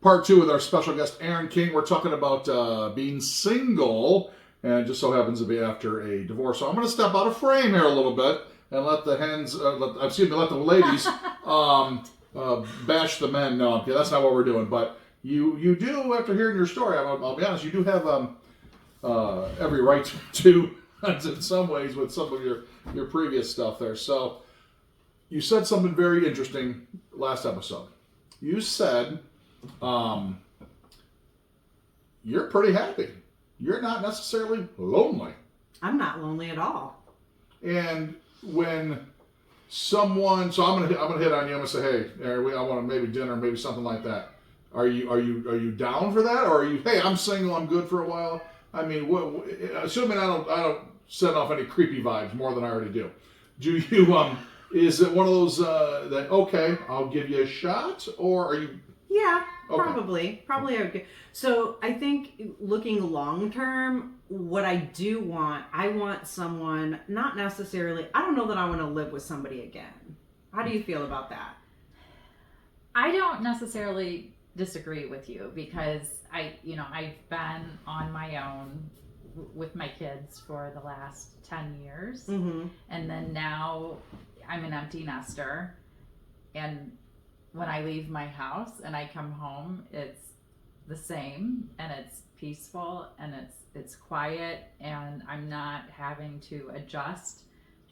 Part 2 with our special guest, Erin King. We're talking about being single, and it just so happens to be after a divorce. So I'm going to step out of frame here a little bit and let the ladies bash the men. No, okay, that's not what we're doing. But you do, after hearing your story, I'll be honest, you do have every right to, in some ways, with some of your previous stuff there. So you said something very interesting last episode. You said you're pretty happy. You're not necessarily lonely. I'm not lonely at all. And when someone, so I'm gonna hit on you. I'm gonna say, hey, Erin, I want maybe dinner, maybe something like that. Are you down for that, or are you? Hey, I'm single. I'm good for a while. I mean, assuming I don't send off any creepy vibes more than I already do. Do you? Is it one of those that okay, I'll give you a shot, or are you? Yeah, okay. Probably okay. So I think looking long term, what I do want, I want someone, not necessarily, I don't know that I want to live with somebody again. How do you feel about that? I don't necessarily disagree with you because I've been on my own with my kids for the last 10 years. Mm-hmm. And then now I'm an empty nester. And when I leave my house and I come home, it's the same and it's peaceful and it's quiet and I'm not having to adjust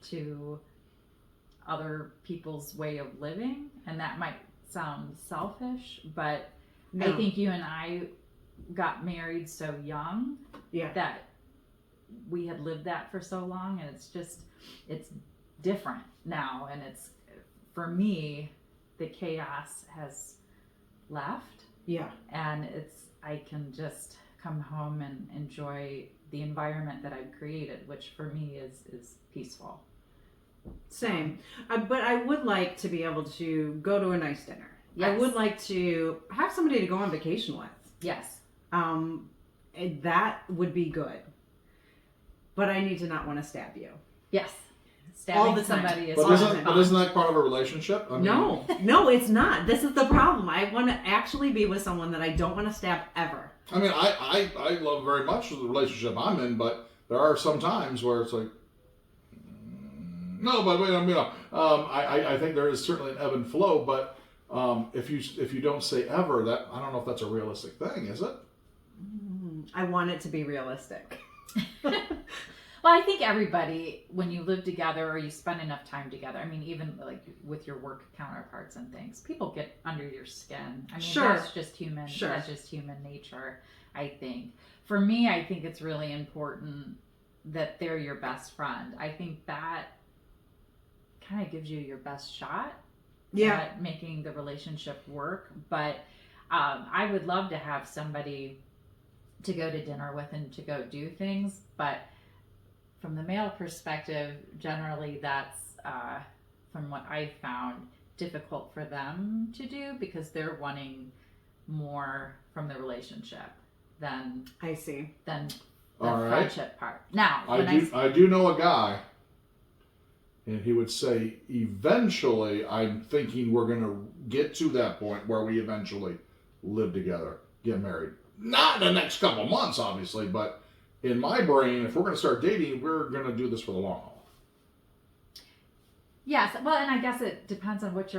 to other people's way of living. And that might sound selfish, but no. I think you and I got married so young that we had lived that for so long, and it's different now. And it's, for me, the chaos has left. Yeah. And I can just come home and enjoy the environment that I've created, which for me is peaceful. Same. But I would like to be able to go to a nice dinner. Yes. I would like to have somebody to go on vacation with. Yes. That would be good. But I need to not want to stab you. Yes. Stabbing somebody is but isn't that part of a relationship? I mean, no, it's not. This is the problem. I want to actually be with someone that I don't want to stab ever. I mean, I love very much the relationship I'm in, but there are some times where it's like, no, but wait, I think there is certainly an ebb and flow, but if you don't say ever, that I don't know if that's a realistic thing, is it? I want it to be realistic. Well, I think everybody, when you live together or you spend enough time together, I mean, even like with your work counterparts and things, people get under your skin. I mean, that's just human. Sure. That's just human nature, I think. For me, I think it's really important that they're your best friend. I think that kind of gives you your best shot at making the relationship work. But I would love to have somebody to go to dinner with and to go do things, but from the male perspective, generally that's, from what I've found, difficult for them to do because they're wanting more from the relationship than the friendship part. Now, I do know a guy, and he would say, eventually, I'm thinking we're going to get to that point where we eventually live together, get married. Not in the next couple months, obviously, but in my brain, if we're going to start dating, we're going to do this for the long haul. Yes. Well, and I guess it depends on what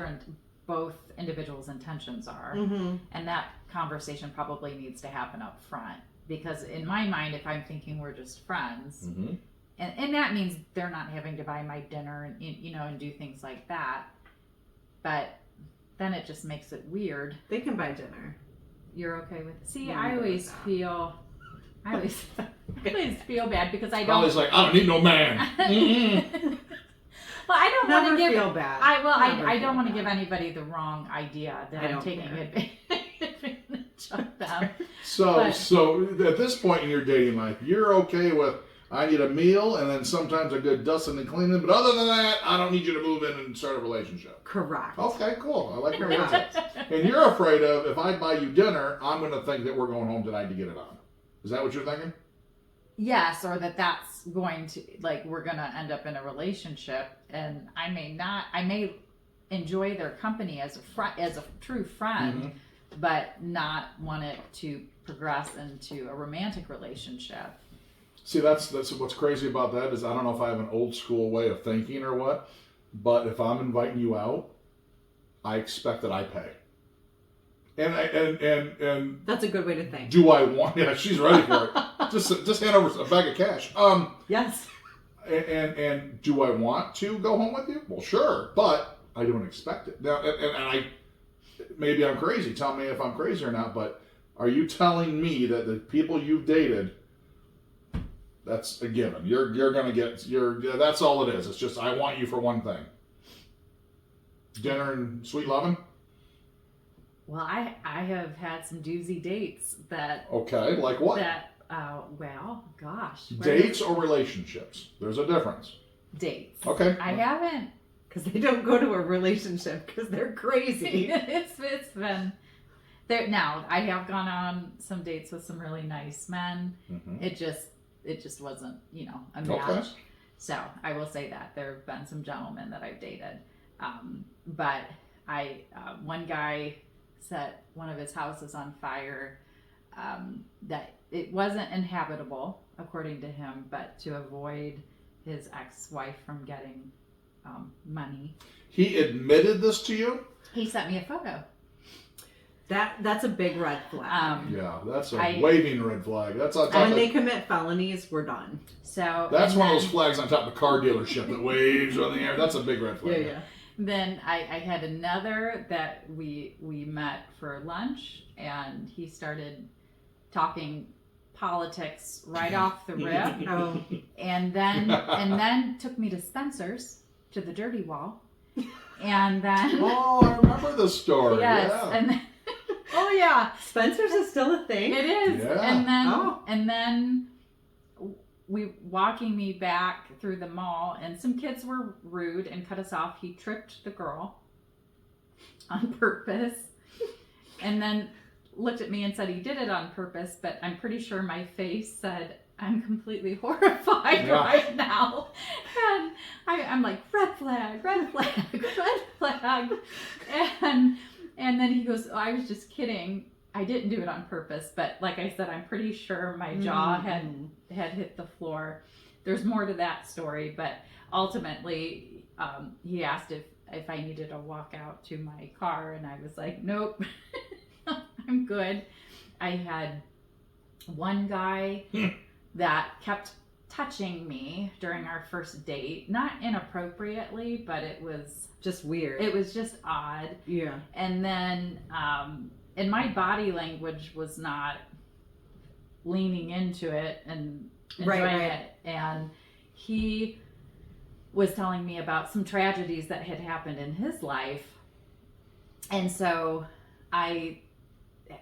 both individuals' intentions are. Mm-hmm. And that conversation probably needs to happen up front. Because in my mind, if I'm thinking we're just friends, mm-hmm. and that means they're not having to buy my dinner and do things like that. But then it just makes it weird. They can buy dinner. You're okay with it? See, I always feel bad because I don't. Always like, I don't need no man. Mm-hmm. Well, I don't want to feel bad. I don't want to give anybody the wrong idea that I'm taking advantage of them. So at this point in your dating life, you're okay with I need a meal and then sometimes a good dusting and cleaning, but other than that, I don't need you to move in and start a relationship. Correct. Okay, cool. I like your answer. And you're afraid of if I buy you dinner, I'm going to think that we're going home tonight to get it on. Is that what you're thinking? Yes, or that's going to, like, we're going to end up in a relationship and I may enjoy their company as a true friend, mm-hmm. but not want it to progress into a romantic relationship. See, that's what's crazy about that is I don't know if I have an old school way of thinking or what, but if I'm inviting you out, I expect that I pay. And that's a good way to think. do I want? Yeah, she's ready for it. Just hand over a bag of cash. Yes. And do I want to go home with you? Well, sure, but I don't expect it. Now, and I maybe I'm crazy. Tell me if I'm crazy or not. But are you telling me that the people you've dated, that's a given? You're gonna get that's all it is. It's just I want you for one thing. Dinner and sweet loving. Well, I have had some doozy dates that. Okay, like what? That well, gosh. Dates or relationships? There's a difference. Dates. Okay. I haven't. Because they don't go to a relationship because they're crazy. it's been there. Now I have gone on some dates with some really nice men. Mm-hmm. It just wasn't a match. Okay. So I will say that there have been some gentlemen that I've dated, but one guy set one of his houses on fire. That it wasn't inhabitable according to him, but to avoid his ex-wife from getting money. He admitted this to you? He sent me a photo. That's a big red flag. Yeah, that's a waving red flag. That's on top when they commit felonies, we're done. So that's one of those flags on top of a car dealership that waves on the air. That's a big red flag. Yeah. Then I had another that we met for lunch, and he started talking politics right off the rip. Oh. And then took me to Spencer's, to the Dirty Wall. And then Oh, I remember the story. yes, Yeah. and then, Oh yeah, Spencer's is still a thing. it is. Yeah. And then we walking me back through the mall, and some kids were rude and cut us off. He tripped the girl on purpose, and then looked at me and said he did it on purpose, but I'm pretty sure my face said, I'm completely horrified right now. And I'm like, red flag, red flag, red flag. And then he goes, oh, I was just kidding. I didn't do it on purpose. But like I said, I'm pretty sure my jaw had hit the floor. There's more to that story. But ultimately, he asked if I needed to walk out to my car. And I was like, nope. I'm good. I had one guy that kept touching me during our first date, not inappropriately, but it was just weird. It was just odd. Yeah. And then, and my body language was not leaning into it and enjoying it. And he was telling me about some tragedies that had happened in his life. And so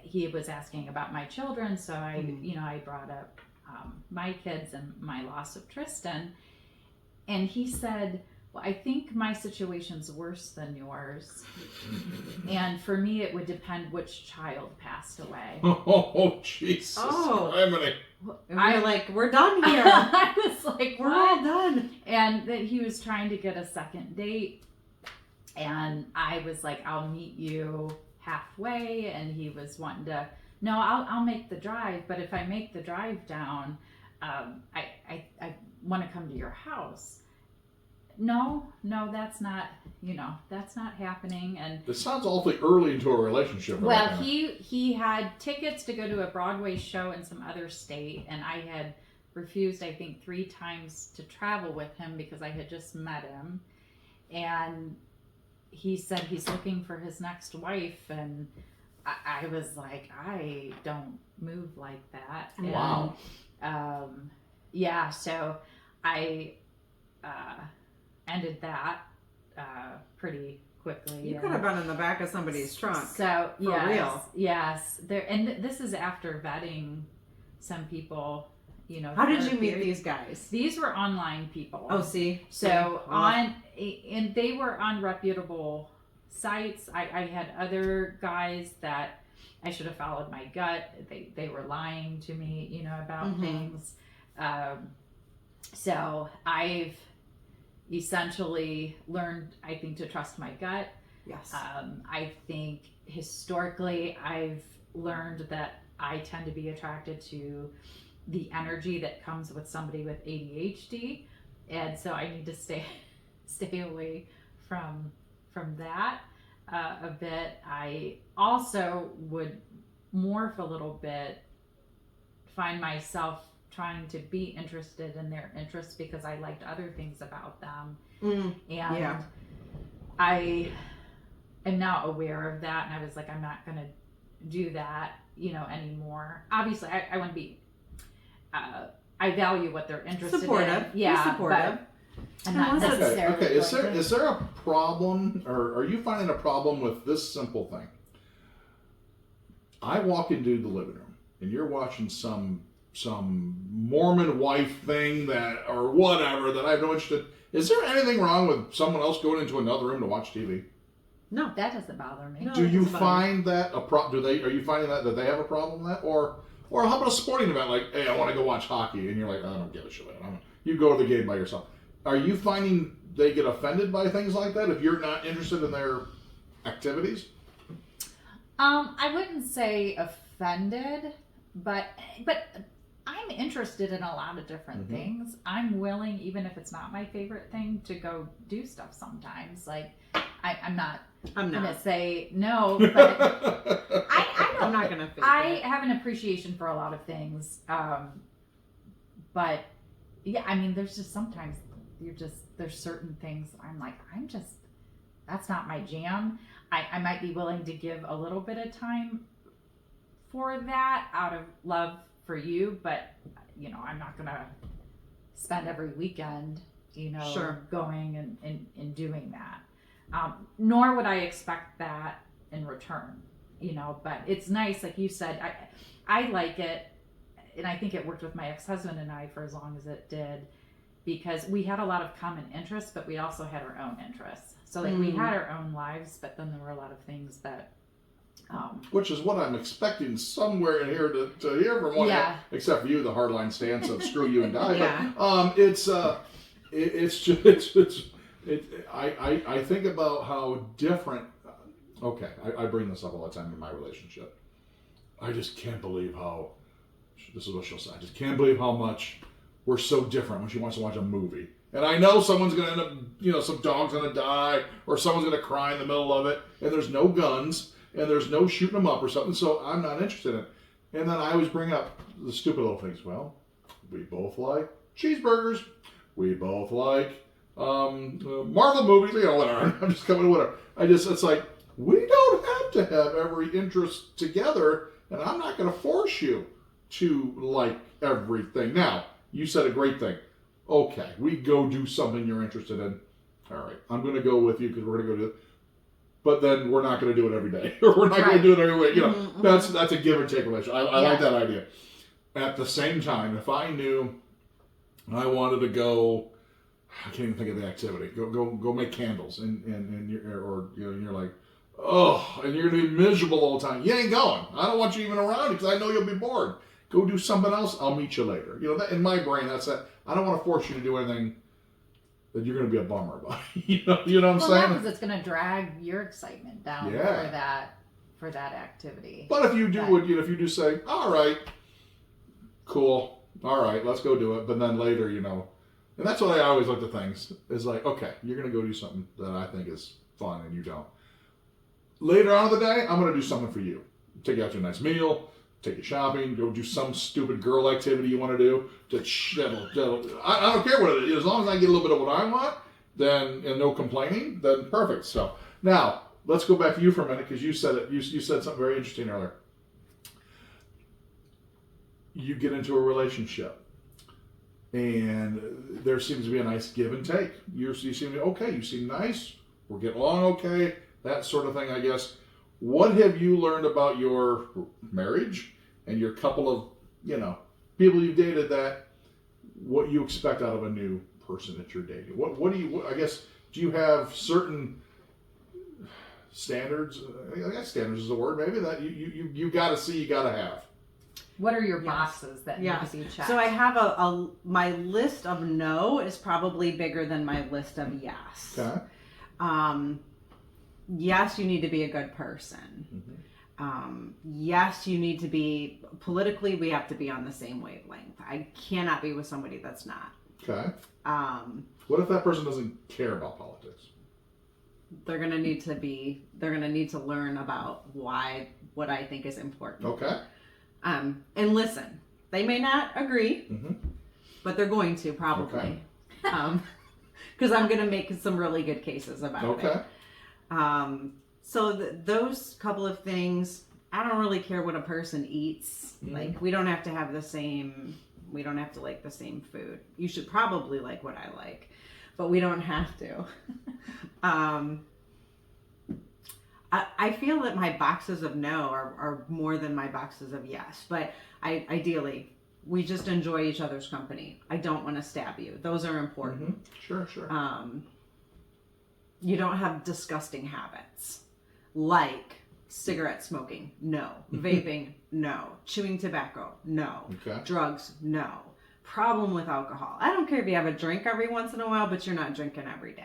he was asking about my children, so I brought up my kids and my loss of Tristan, and he said, well, I think my situation's worse than yours, and for me it would depend which child passed away. Oh, Jesus. Oh. We're done here. I was like, we're all done. And that he was trying to get a second date, and I was like, I'll meet you halfway, and he was wanting to, no, I'll make the drive, but if I make the drive down, I want to come to your house. No, that's not happening. And it sounds awfully early into a relationship. Well, he had tickets to go to a Broadway show in some other state, and I had refused, I think, 3 times to travel with him because I had just met him. And he said he's looking for his next wife, and I was like, I don't move like that. Wow. And, so I ended that pretty quickly. You could have been in the back of somebody's trunk. So real. Yes. This is after vetting some people. How did you meet these guys? These were online people. Oh, see. So and they were on reputable sites. I had other guys that I should have followed my gut. They were lying to me, about things. So I've essentially learned, I think, to trust my gut. Yes. I think historically I've learned that I tend to be attracted to the energy that comes with somebody with ADHD, and so I need to stay away from that a bit. I also would morph a little bit, find myself trying to be interested in their interests because I liked other things about them. And I am now aware of that, and I was like, I'm not going to do that, anymore. Obviously, I want to be, I value what they're interested supportive. in. Yeah, supportive. I'm not necessarily Okay. Is there a problem, or are you finding a problem with this simple thing? I walk into the living room, and you're watching some Mormon wife thing or whatever that I have no interest in. Is there anything wrong with someone else going into another room to watch TV? No, that doesn't bother me. Do you find that a problem? Are you finding that they have a problem with that, or how about a sporting event like, hey, I want to go watch hockey, and you're like, I don't give a shit. You go to the game by yourself. Are you finding they get offended by things like that if you're not interested in their activities? I wouldn't say offended, but I'm interested in a lot of different things. I'm willing, even if it's not my favorite thing, to go do stuff sometimes. Like, I'm not gonna say no, but I'm not gonna fake I have an appreciation for a lot of things. But yeah, I mean, there's just sometimes there's certain things I'm like, that's not my jam. I might be willing to give a little bit of time for that out of love for you, but I'm not gonna spend every weekend, going and doing that. Nor would I expect that in return, but it's nice, like you said, I like it, and I think it worked with my ex-husband and I for as long as it did, because we had a lot of common interests, but we also had our own interests. So like we had our own lives, but then there were a lot of things that which is what I'm expecting somewhere in here to hear from one, except for you, the hardline stance of screw you and die. Yeah. But I think about how different. Okay, I bring this up all the time in my relationship. I just can't believe how. This is what she'll say. I just can't believe how much we're so different when she wants to watch a movie. And I know someone's going to end up, some dog's going to die, or someone's going to cry in the middle of it, and there's no guns, and there's no shooting them up or something, so I'm not interested in it. And then I always bring up the stupid little things. Well, we both like cheeseburgers. We both like Marvel movies, whatever. I'm just coming to whatever. It's like, we don't have to have every interest together, and I'm not going to force you to like everything. Now, you said a great thing. Okay, we go do something you're interested in. All right, I'm going to go with you because we're going to go do it. But then we're not going to do it every day, or we're not going to do it every week. That's a give and take relationship. I like that idea. At the same time, if I knew I wanted to go, I can't even think of the activity. Go make candles, and you're like, oh, and you're going to be miserable all the time. You ain't going. I don't want you even around because I know you'll be bored. Go do something else. I'll meet you later. That, in my brain, that's that. I don't want to force you to do anything that you're going to be a bummer about. You know what I'm saying? Because it's going to drag your excitement down for that activity. But if you do, if you do say, all right, cool, all right, let's go do it. But then later, and that's what I always look at things is like, okay, you're going to go do something that I think is fun, and you don't. Later on in the day, I'm going to do something for you. Take you out to a nice meal. Take you shopping, go do some stupid girl activity you want to do. I don't care what it is. As long as I get a little bit of what I want, then, and no complaining, then perfect. So now let's go back to you for a minute because you said it. You said something very interesting earlier. You get into a relationship, and there seems to be a nice give and take. You seem okay. You seem nice. We're getting along okay. That sort of thing, I guess. What have you learned about your marriage and your couple of, people you've dated that what you expect out of a new person that you're dating? What do you, I guess, do you have certain standards? I guess standards is a word maybe that you got to see, you got to have. What are your boxes that need to be checked? So I have my list of no is probably bigger than my list of yes. Okay. yes, you need to be a good person. Yes, you need to be politically. We have to be on the same wavelength. I cannot be with somebody that's not. Okay. What if that person doesn't care about politics? They're gonna need to be. They're gonna need to learn about what I think is important. Okay. And listen. They may not agree, but they're going to probably. Okay. Because I'm gonna make some really good cases about it. Okay. So those couple of things, I don't really care what a person eats. Like, we don't have to have the same, we don't have to like the same food. You should probably like what I like, but we don't have to. I feel that my boxes of no are more than my boxes of yes, but ideally, we just enjoy each other's company. I don't want to stab you. Those are important. Sure. You don't have disgusting habits. Like cigarette smoking, no. Vaping, no. Chewing tobacco, no. Okay. Drugs, no. Problem with alcohol. I don't care if you have a drink every once in a while, but you're not drinking every day.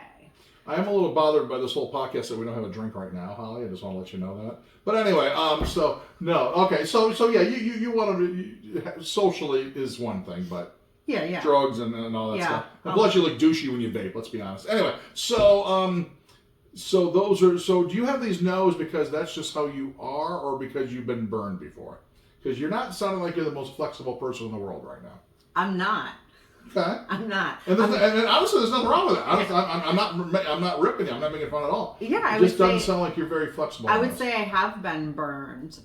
I am a little bothered by this whole podcast that we don't have a drink right now, Holly. I just want to let you know that. But anyway, so no, okay, so yeah, you want to socially is one thing, but yeah, drugs and all that stuff. And plus, you look douchey when you vape. Let's be honest. Anyway, so those are. So do you have these no's because that's just how you are, or because you've been burned before? Because you're not sounding like you're the most flexible person in the world right now. I'm not. Okay. I'm not. And honestly, there's nothing wrong with that. I'm not ripping you. I'm not making fun at all. Yeah, it just doesn't sound like you're very flexible. I would say I have been burned.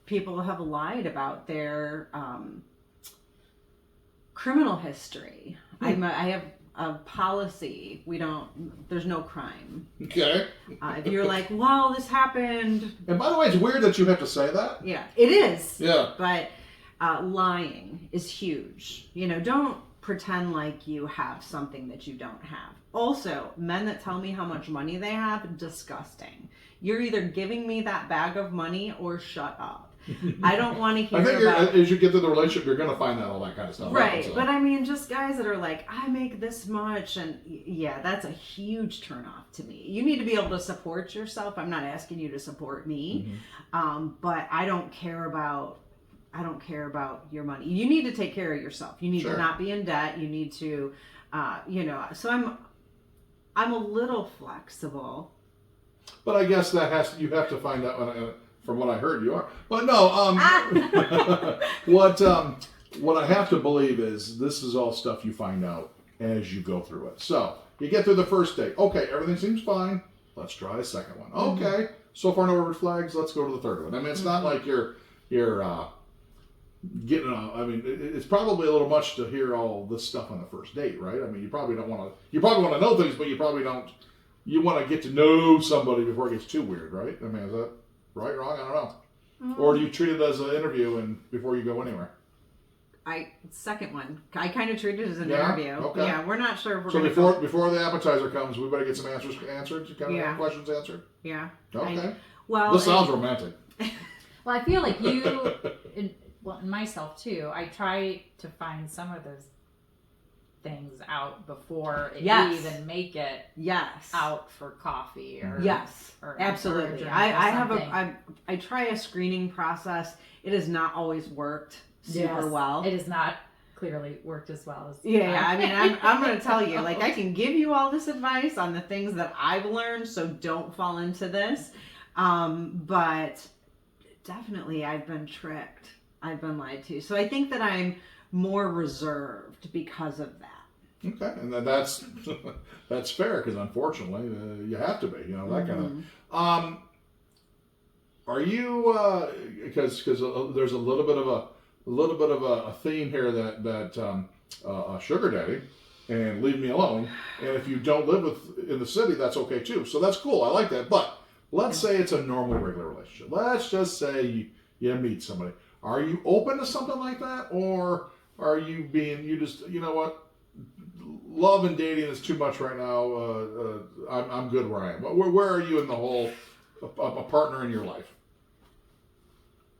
People have lied about their criminal history. I have a policy. There's no crime. Okay. If you're like, well, this happened. And by the way, it's weird that you have to say that. Yeah, it is. Yeah. But lying is huge. Don't pretend like you have something that you don't have. Also, men that tell me how much money they have, disgusting. You're either giving me that bag of money or shut up. I don't want to hear about... as you get to the relationship, you're going to find out all that kind of stuff. Right, but I mean, just guys that are like, I make this much, and yeah, that's a huge turnoff to me. You need to be able to support yourself. I'm not asking you to support me, but I don't care about your money. You need to take care of yourself. You need to not be in debt. You need to, so I'm a little flexible. But I guess you have to find out. From what I heard, you are. But no, what I have to believe is this is all stuff you find out as you go through it. So you get through the first date. Okay, everything seems fine. Let's try a second one. Okay, so far no red flags. Let's go to the third one. I mean, it's not like you're getting. It's probably a little much to hear all this stuff on the first date, right? I mean, you probably don't want to. You probably want to know things, but you probably don't. You want to get to know somebody before it gets too weird, right? I mean, is that right, wrong? I don't know. Or do you treat it as an interview and before you go anywhere? Second one. I kind of treat it as an interview. Okay. Yeah, we're not sure if we're so going to before the appetizer comes, we better get some answers answered, questions answered? Yeah. Okay. This sounds romantic. Well, I feel like you, and myself too, I try to find some of those things out before you even make it out for coffee or or absolutely. I try a screening process. It has not always worked super well. It has not clearly worked as well as I mean, I'm going to tell you, like, I can give you all this advice on the things that I've learned, so don't fall into this. But definitely I've been tricked. I've been lied to. So I think that I'm more reserved because of that. Okay, and that's fair because unfortunately you have to be, that kind of. Are you because there's a little bit of a theme here that sugar daddy and leave me alone, and if you don't live in the city, that's okay too. So that's cool. I like that. But let's say it's a normal regular relationship. Let's just say you meet somebody. Are you open to something like that, or are you just what? Love and dating is too much right now. I'm good where I am. Where are you in the whole a partner in your life?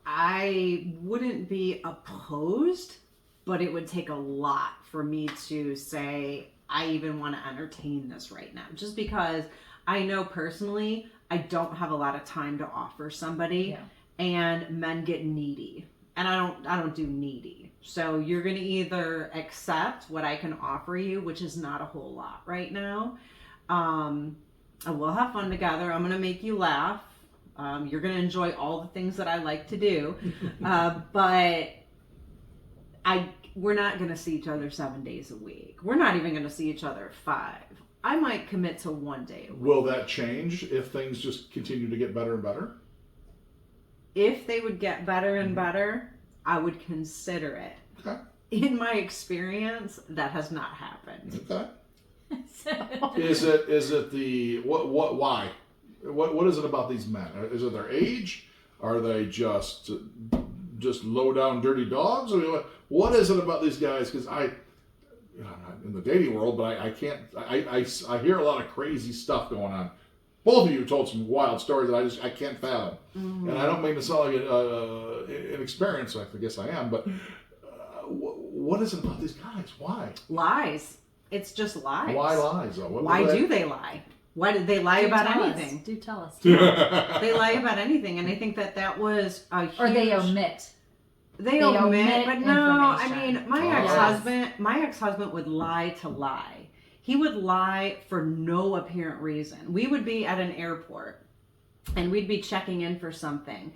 I wouldn't be opposed, but it would take a lot for me to say I even want to entertain this right now. Just because I know personally, I don't have a lot of time to offer somebody, and men get needy, and I don't do needy. So you're going to either accept what I can offer you, which is not a whole lot right now. And we'll have fun together. I'm going to make you laugh. You're going to enjoy all the things that I like to do. But we're not going to see each other 7 days a week. We're not even going to see each other 5. I might commit to 1 day a week. Will that change if things just continue to get better and better? If they would get better and better, I would consider it. Okay. In my experience, that has not happened. Okay. Is it the why? What is it about these men? Is it their age? Are they just low down dirty dogs? I mean, what is it about these guys? Because I'm not in the dating world, but I can't. I hear a lot of crazy stuff going on. Both of you told some wild stories that I can't fathom, and I don't mean to sound like inexperienced. I guess I am, but what is it about these guys? Why? Lies. It's just lies. Why lies? Why do they lie? Why did they lie about anything? Do tell us. They lie about anything, and I think that was a huge... Or they omit. They omit, but no, I mean, my ex-husband would lie to lie. He would lie for no apparent reason. We would be at an airport, and we'd be checking in for something,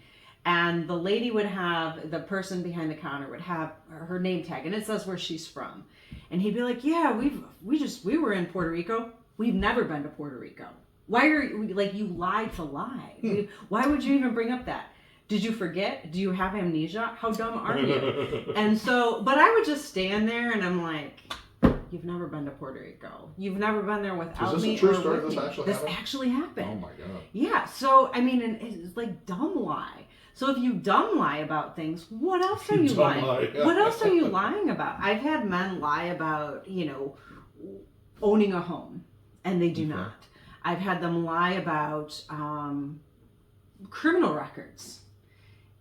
and the lady would have, the person behind the counter would have her name tag, and it says where she's from. And he'd be like, yeah, we were in Puerto Rico. We've never been to Puerto Rico. Why are you, like, you lied to lie? Why would you even bring up that? Did you forget? Do you have amnesia? How dumb are you? And so, but I would just stand there and I'm like, you've never been to Puerto Rico. You've never been there without me. Is this a true story? This actually happened. Oh my God. Yeah. So, I mean, it's like dumb lie. So if you dumb lie about things, what else are you lying? What else are you lying about? I've had men lie about, owning a home, and they do not. I've had them lie about criminal records.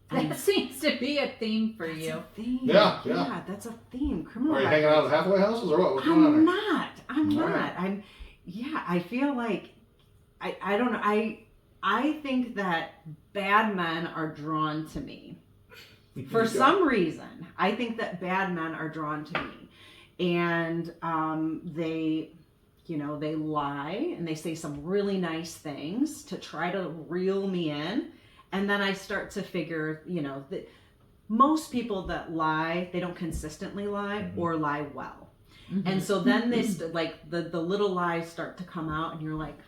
That seems to be a theme for you. A theme. Yeah, that's a theme. Criminal records. Are you records. hanging out at halfway houses or what? What's going on there? I'm not. Right. I feel like, I don't know. I think that bad men are drawn to me. For some reason, I think that bad men are drawn to me. And they lie and they say some really nice things to try to reel me in. And then I start to figure, that most people that lie, they don't consistently lie or lie well. Mm-hmm. And so then they the little lies start to come out and you're like,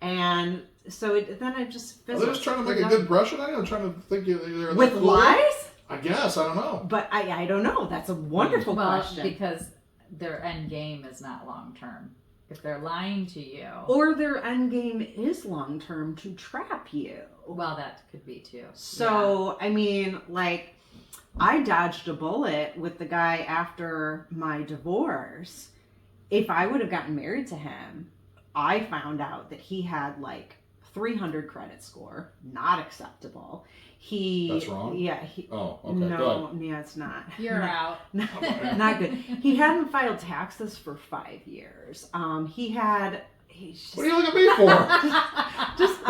And so then I just fizzle. Are they just trying to make a good impression on you? I'm trying to think they're with cool. lies? I guess. I don't know. But I don't know. That's a wonderful question. Because their end game is not long term. If they're lying to you. Or their end game is long term to trap you. Well, that could be too. So, I mean, like, I dodged a bullet with the guy after my divorce. If I would have gotten married to him, I found out that he had like 300 credit score, not acceptable. That's wrong? Yeah. Oh, okay. No, yeah, it's not. You're out. Not good. He hadn't filed taxes for 5 years. What are you looking at me for?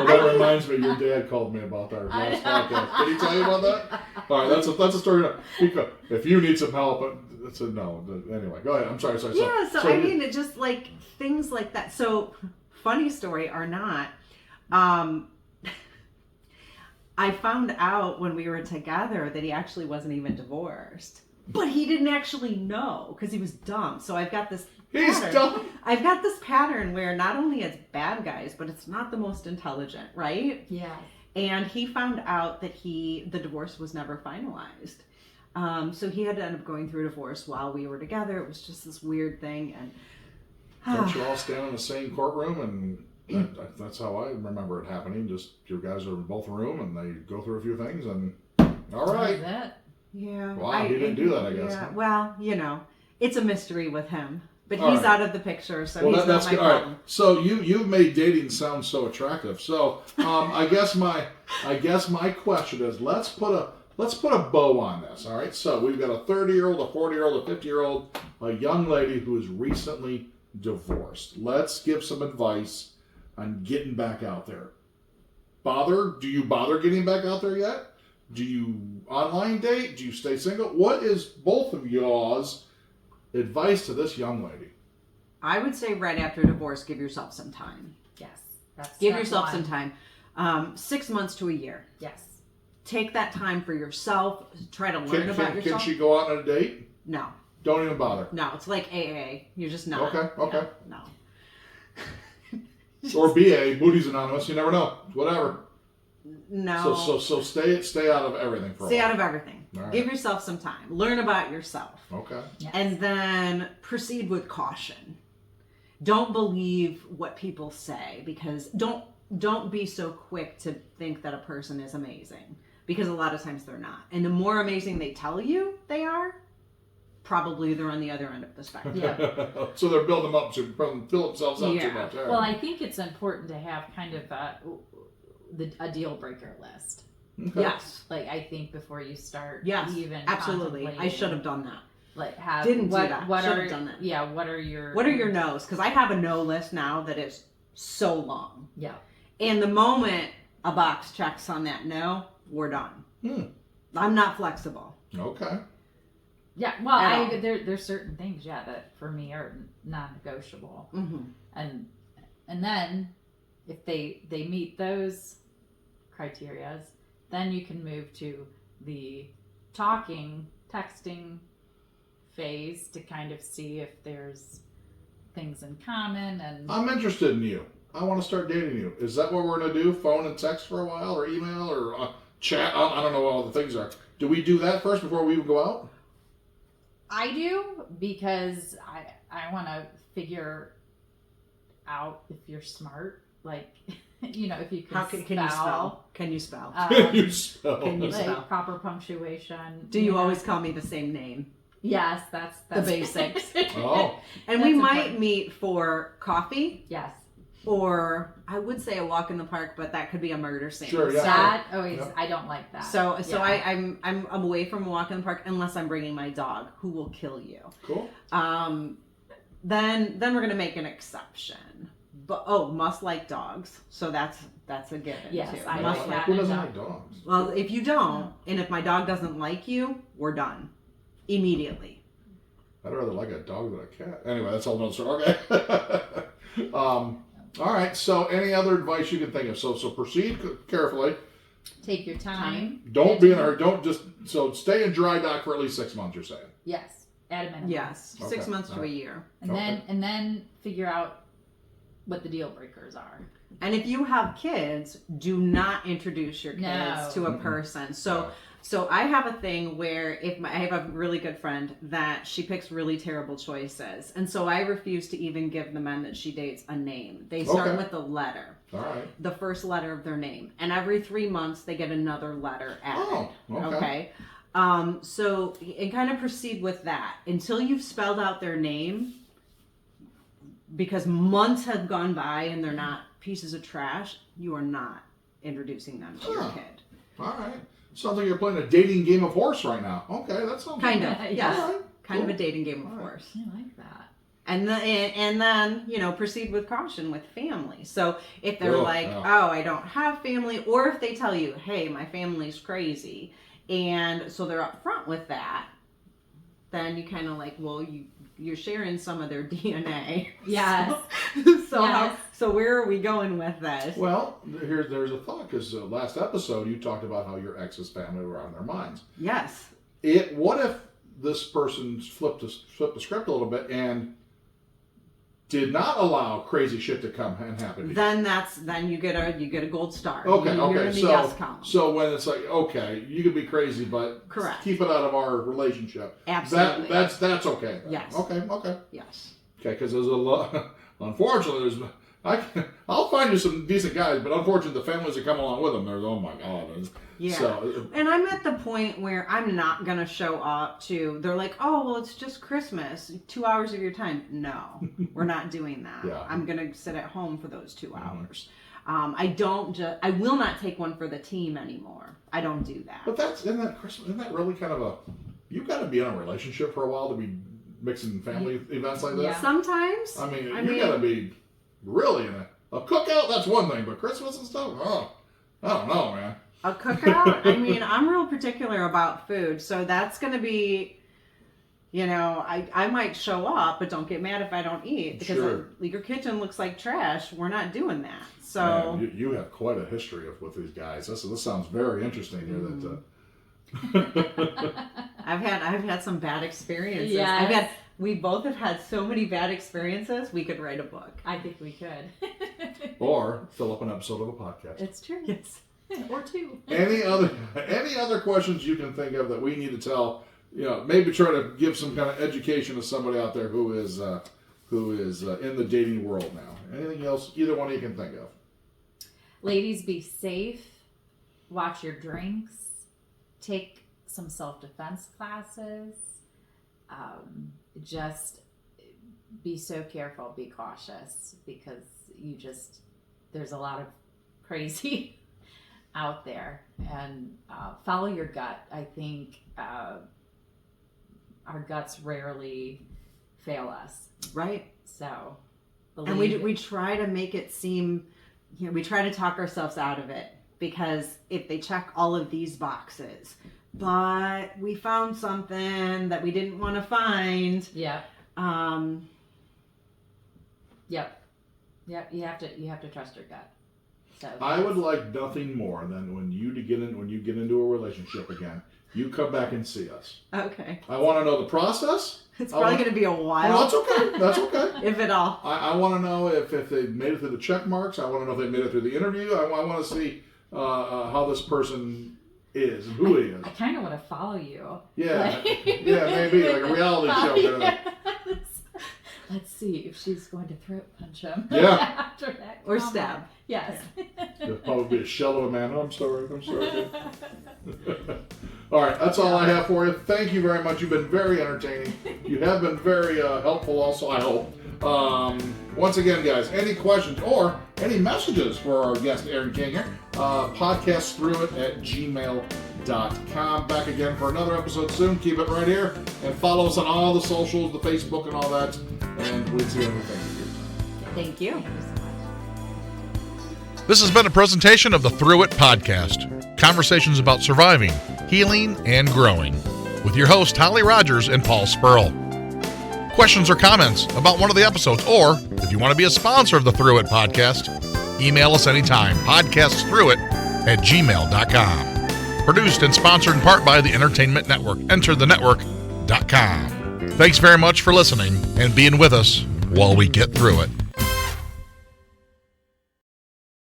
That reminds me, your dad called me about that last podcast. Did he tell you about that? All right, that's a story. Because if you need some help, it's a no. Anyway, go ahead. I'm sorry. Yeah, so I mean, it just like things like that. So, funny story or not, I found out when we were together that he actually wasn't even divorced. But he didn't actually know because he was dumb. So I've got this dumb. I've got this pattern where not only it's bad guys, but it's not the most intelligent, right? Yeah. And he found out that the divorce was never finalized. So he had to end up going through a divorce while we were together. It was just this weird thing. And don't you all stand in the same courtroom? And that's how I remember it happening. Just your guys are in both room and they go through a few things and all right. That. Yeah. Wow, he didn't do that, I guess. Yeah. Well, it's a mystery with him. But all he's right. out of the picture, so he's not my problem. All right. So you've made dating sound so attractive. So I guess my question is let's put a bow on this. All right. So we've got a 30-year-old, a 40-year-old, a 50-year-old, a young lady who is recently divorced. Let's give some advice on getting back out there. Do you bother getting back out there yet? Do you online date? Do you stay single? What is both of y'all's advice to this young lady? I would say right after divorce, give yourself some time. Yes. That's Give step yourself one. some time. 6 months to a year. Yes. Take that time for yourself. Try to learn about Can yourself. she go out on a date? No. Don't even bother. No, it's like AA. You're just not. Okay. No. Or BA, Booties Anonymous. You never know. Whatever. No. So stay out of everything for a Stay while. out of everything. All right. Give yourself some time. Learn about yourself. Okay. Yes. And then proceed with caution. Don't believe what people say, because don't be so quick to think that a person is amazing, because a lot of times they're not. And the more amazing they tell you they are, probably they're on the other end of the spectrum. Yeah. So they're building them up to fill themselves up too Yeah. much. All right. Well, I think it's important to have kind of a deal breaker list. Okay. Yes. Like, I think before you start Yes. even Absolutely. I contemplating, should have done that. like have Didn't do what that. what Should are have done that. yeah what are your no's? Because I have a no list now that is so long. yeah And the moment a box checks on that no, we're done. I'm not flexible. Okay. yeah well At all. there's certain things that for me are non-negotiable, Mm-hmm. and then if they meet those criterias, then you can move to the texting phase to kind of see if there's things in common. And I'm interested in you. I want to start dating you. Is that what we're going to do? Phone and text for a while, or email, or chat? I don't know what all the things are. Do we do that first before we even go out? I do, because I want to figure out if you're smart, like if you can Can you spell? Can you spell? You spell. Can you like spell? proper punctuation. Do you always call me the same name? Yes, that's The basics. Oh. And we That's might important. meet for coffee, Yes. or I would say a walk in the park, but that could be a murder scene. Sure, yeah. That always Yeah. I don't like that. So Yeah. I'm away from a walk in the park unless I'm bringing my dog, who will kill you. Cool. Then we're gonna make an exception. But must like dogs. So that's a given Yes, too. I Must like like. that. Who doesn't Yeah. like dogs? Well, if you don't, and if my dog doesn't like you, we're done immediately. I'd rather like a dog than a cat. Anyway, that's a whole nother story. Okay. All right. So, any other advice you can think of? So proceed carefully. Take your time. Don't be in a hurry. Don't just stay in dry dock for at least 6 months. You're saying. Yes, at a minimum. Yes, Okay. 6 months to a Alright. year. And then figure out what the deal breakers are. And if you have kids, do not introduce your kids No. to a Mm-mm. person. So I have a thing where I have a really good friend that she picks really terrible choices, and so I refuse to even give the men that she dates a name. They start Okay. with a letter, All right. the first letter of their name, and every 3 months they get another letter added. Oh, okay. So and kind of proceed with that until you've spelled out their name, because months have gone by and they're not pieces of trash. You are not introducing them to your Huh. kid. All right. Sounds like you're playing a dating game of horse right now. Okay, that sounds Kind good. of, Yeah. yes. All right. Kind of Cool. a dating game, of All right. course. I like that. And then proceed with caution with family. So if they're Oh, like, yeah. oh, I don't have family, or if they tell you, hey, my family's crazy, and so they're upfront with that, then you kind of like, well, you're sharing some of their DNA. Yes. So where are we going with this? Well, there's a thought, because last episode you talked about how your ex's family were on their minds. Yes. What if this person flipped the script a little bit and did not allow crazy shit to come and happen to you? Then you get a gold star. Okay, You're okay. in the So, yes column. so when it's like, okay, you can be crazy, but Correct. keep it out of our relationship. Absolutely. That's okay. Then. Yes. Okay. Yes. Okay, because there's a lot. Unfortunately, I'll find you some decent guys, but unfortunately, the families that come along with them, there's oh my god. Yeah. So, And I'm at the point where I'm not going to show up to, they're like, oh, well, it's just Christmas. 2 hours of your time. No, we're not doing that. Yeah. I'm going to sit at home for those 2 Mhm. hours. I will not take one for the team anymore. I don't do that. but isn't that really kind of you've got to be in a relationship for a while to be mixing family events like that? Yeah. Sometimes. I mean, you gotta be really in a cookout. That's one thing, but Christmas and stuff. Oh, I don't know, man. A cookout. I mean, I'm real particular about food, so that's gonna be. You know, I might show up, but don't get mad if I don't eat because your kitchen looks like trash. We're not doing that. So man, you have quite a history with these guys. This sounds very interesting here. I've had some bad experiences. Yes. We both have had so many bad experiences. We could write a book. I think we could. Or fill up an episode of a podcast. It's true. Yes. Or two. Any other questions you can think of that we need to tell? You know, maybe try to give some kind of education to somebody out there who is in the dating world now. Anything else? Either one you can think of. Ladies, be safe. Watch your drinks. Take some self-defense classes. Just be so careful. Be cautious because there's a lot of crazy out there. And follow your gut. I think our guts rarely fail us. Right. So, and we try to make it seem, we try to talk ourselves out of it because if they check all of these boxes, but we found something that we didn't want to find. Yeah. Yep. You have to trust your gut. So I would like nothing more than when you get into a relationship again, you come back and see us. Okay. I want to know the process. It's probably going to be a while. Well, that's okay. That's okay. If at all. I want to know if they made it through the check marks. I want to know if they made it through the interview. I want to see how this person is and who he is. I kind of want to follow you. Yeah. Yeah, maybe like a reality show. Yes. Let's see if she's going to throat punch him. Yeah. After that Or comment. stab. Yes. There'll probably be a shell of a man. Oh, I'm sorry. All right, that's all I have for you. Thank you very much. You've been very entertaining. You have been very helpful also, I hope. Once again, guys, any questions or any messages for our guest, Erin King here, podcastthroughit@gmail.com. Back again for another episode soon. Keep it right here. And follow us on all the socials, the Facebook and all that. And we'll see everything. Thank you. Thank you so much. This has been a presentation of the Through It Podcast. Conversations about surviving, healing, and growing. With your hosts, Holly Rogers and Paul Spurl. Questions or comments about one of the episodes, or if you want to be a sponsor of the Through It Podcast, email us anytime. podcastthroughit@gmail.com. Produced and sponsored in part by the Entertainment Network. EnterTheNetwork.com. Thanks very much for listening and being with us while we get through it.